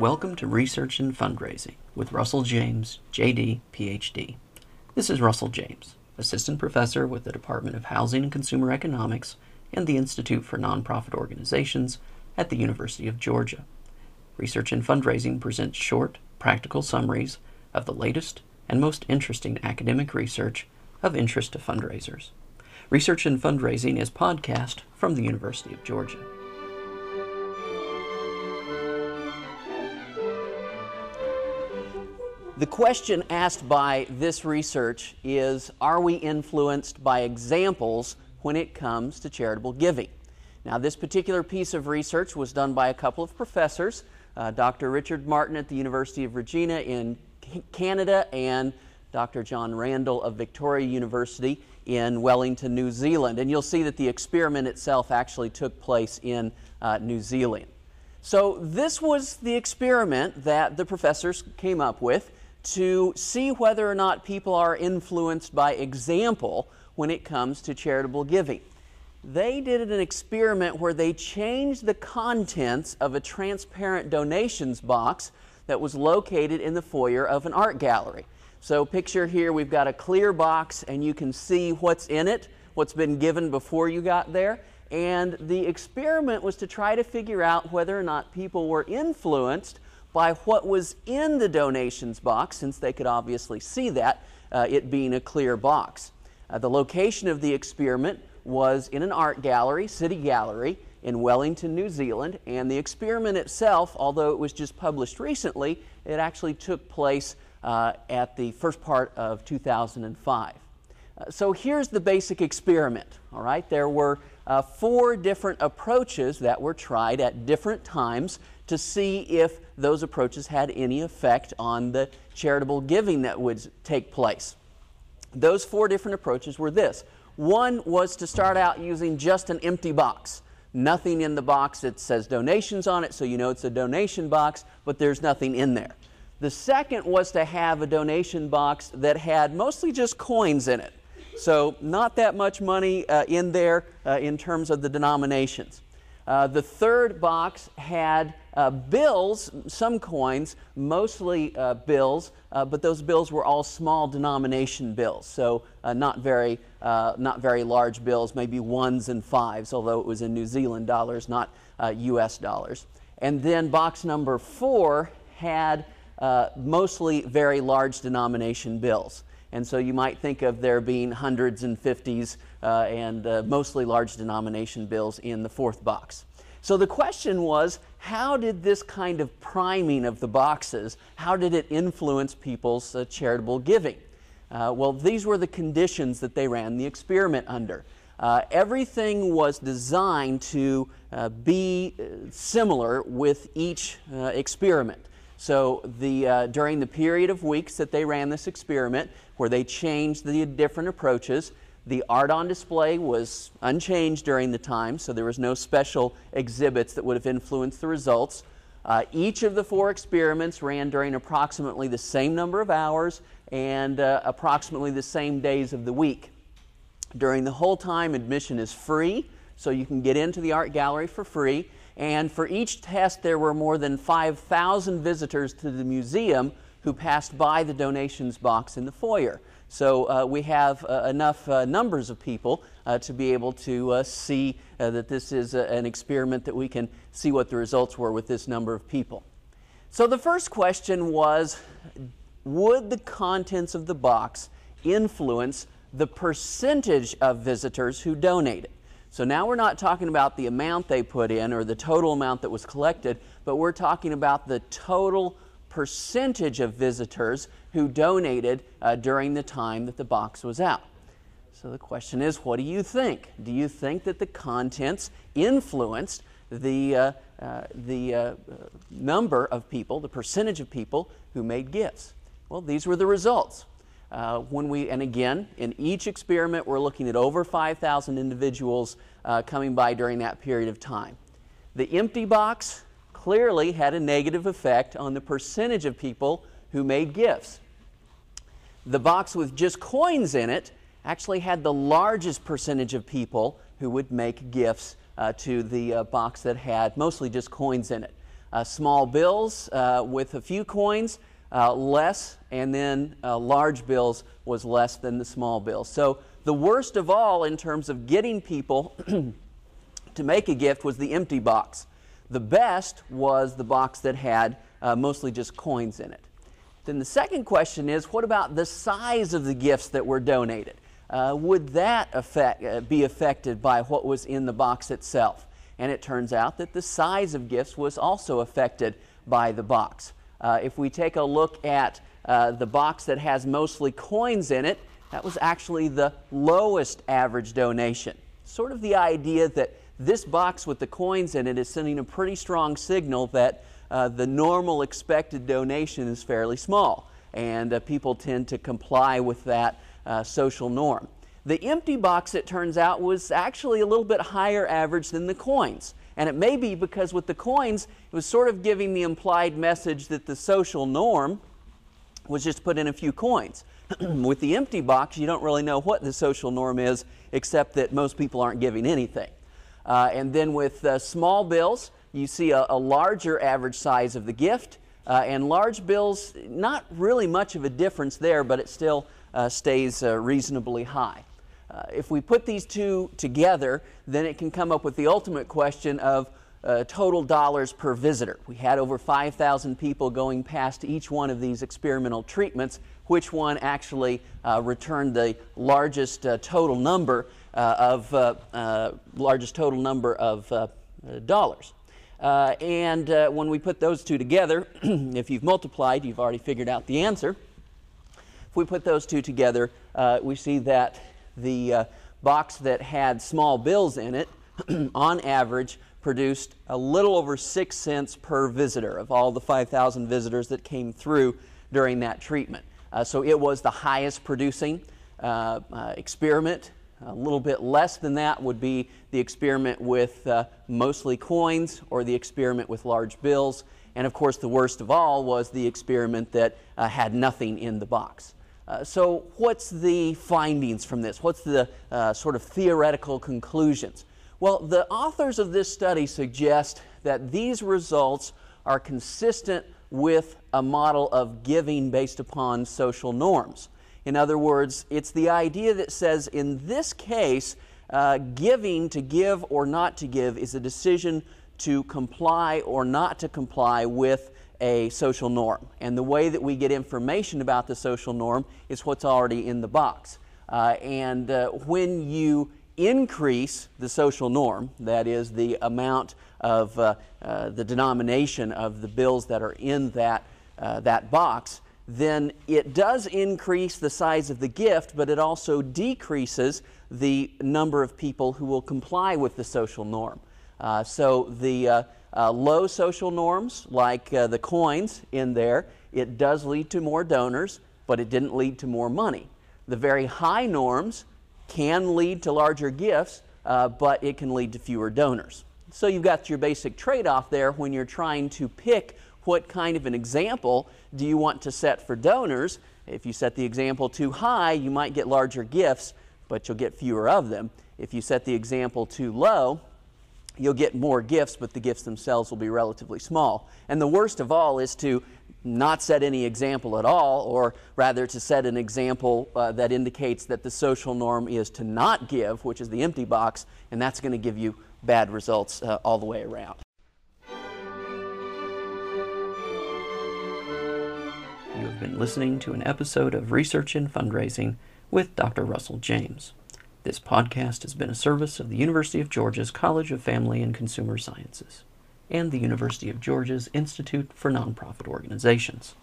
Welcome to Research and Fundraising with Russell James, JD, PhD. This is Russell James, Assistant Professor with the Department of Housing and Consumer Economics and the Institute for Nonprofit Organizations at the University of Georgia. Research and Fundraising presents short, practical summaries of the latest and most interesting academic research of interest to fundraisers. Research and Fundraising is podcast from the University of Georgia. The question asked by this research is, are we influenced by examples when it comes to charitable giving? Now, this particular piece of research was done by a couple of professors, Dr. Richard Martin at the University of Regina in Canada and Dr. John Randall of Victoria University in Wellington, New Zealand. And you'll see that the experiment itself actually took place in New Zealand. So this was the experiment that the professors came up with to see whether or not people are influenced by example when it comes to charitable giving. They did an experiment where they changed the contents of a transparent donations box that was located in the foyer of an art gallery. So picture here, we've got a clear box and you can see what's in it, what's been given before you got there. And the experiment was to try to figure out whether or not people were influenced by what was in the donations box, since they could obviously see that, it being a clear box. The location of the experiment was in an art gallery, city gallery, in Wellington, New Zealand, and the experiment itself, although it was just published recently, it actually took place at the first part of 2005. So here's the basic experiment, all right? There were 4 different approaches that were tried at different times to see if those approaches had any effect on the charitable giving that would take place. Those 4 different approaches were this. One was to start out using just an empty box. Nothing in the box that says donations on it, so you know it's a donation box, but there's nothing in there. The second was to have a donation box that had mostly just coins in it. So not that much money in there in terms of the denominations. The third box had bills, some coins, mostly bills, but those bills were all small denomination bills, so not very large bills, maybe 1s and 5s, although it was in New Zealand dollars, not US dollars. And then box number 4 had mostly very large denomination bills. And so you might think of there being hundreds and 50s and mostly large denomination bills in the 4th box. So the question was, how did this kind of priming of the boxes, how did it influence people's charitable giving? Well, these were the conditions that they ran the experiment under. Everything was designed to be similar with each experiment. So during the period of weeks that they ran this experiment, where they changed the different approaches, the art on display was unchanged during the time, so there was no special exhibits that would have influenced the results. Each of the 4 experiments ran during approximately the same number of hours and approximately the same days of the week. During the whole time, admission is free, so you can get into the art gallery for free. And for each test, there were more than 5,000 visitors to the museum who passed by the donations box in the foyer. So we have enough numbers of people to be able to see that this is an experiment that we can see what the results were with this number of people. So the first question was, would the contents of the box influence the percentage of visitors who donated? So now we're not talking about the amount they put in or the total amount that was collected, but we're talking about the total percentage of visitors who donated during the time that the box was out. So the question is, what do you think? Do you think that the contents influenced the number of people, the percentage of people who made gifts? Well, these were the results. And again, in each experiment, we're looking at over 5,000 individuals coming by during that period of time. The empty box clearly had a negative effect on the percentage of people who made gifts. The box with just coins in it actually had the largest percentage of people who would make gifts to the box that had mostly just coins in it. small bills with a few coins, less, and then large bills was less than the small bills. So the worst of all in terms of getting people to make a gift was the empty box. The best was the box that had mostly just coins in it. Then the second question is, what about the size of the gifts that were donated? Would that be affected by what was in the box itself? And it turns out that the size of gifts was also affected by the box. If we take a look at the box that has mostly coins in it, that was actually the lowest average donation. Sort of the idea that this box with the coins in it is sending a pretty strong signal that the normal expected donation is fairly small, and people tend to comply with that social norm. The empty box, it turns out, was actually a little bit higher average than the coins. And it may be because with the coins, it was sort of giving the implied message that the social norm was just put in a few coins. With the empty box, you don't really know what the social norm is, except that most people aren't giving anything. And then with small bills, you see a larger average size of the gift, and large bills, not really much of a difference there, but it still stays reasonably high. If we put these two together, then it can come up with the ultimate question of total dollars per visitor. We had over 5,000 people going past each one of these experimental treatments. Which one actually returned the largest total number of dollars? And when we put those two together, if you've multiplied, you've already figured out the answer. If we put those two together, we see that the box that had small bills in it, on average, produced a little over 6 cents per visitor of all the 5,000 visitors that came through during that treatment. So it was the highest producing experiment. A little bit less than that would be the experiment with mostly coins or the experiment with large bills. And of course, the worst of all was the experiment that had nothing in the box. So what's the findings from this? What's the sort of theoretical conclusions? Well, the authors of this study suggest that these results are consistent with a model of giving based upon social norms. In other words, it's the idea that says in this case, giving, to give or not to give, is a decision to comply or not to comply with a social norm. And the way that we get information about the social norm is what's already in the box. When you increase the social norm, that is the amount of the denomination of the bills that are in that box, then it does increase the size of the gift, but it also decreases the number of people who will comply with the social norm. So the low social norms, like the coins in there, it does lead to more donors, but it didn't lead to more money. The very high norms can lead to larger gifts, but it can lead to fewer donors. So you've got your basic trade-off there when you're trying to pick what kind of an example do you want to set for donors. If you set the example too high, you might get larger gifts, but you'll get fewer of them. If you set the example too low, you'll get more gifts, but the gifts themselves will be relatively small. And the worst of all is to not set any example at all, or rather to set an example that indicates that the social norm is to not give, which is the empty box, and that's going to give you bad results all the way around. You have been listening to an episode of Research in Fundraising with Dr. Russell James. This podcast has been a service of the University of Georgia's College of Family and Consumer Sciences and the University of Georgia's Institute for Nonprofit Organizations.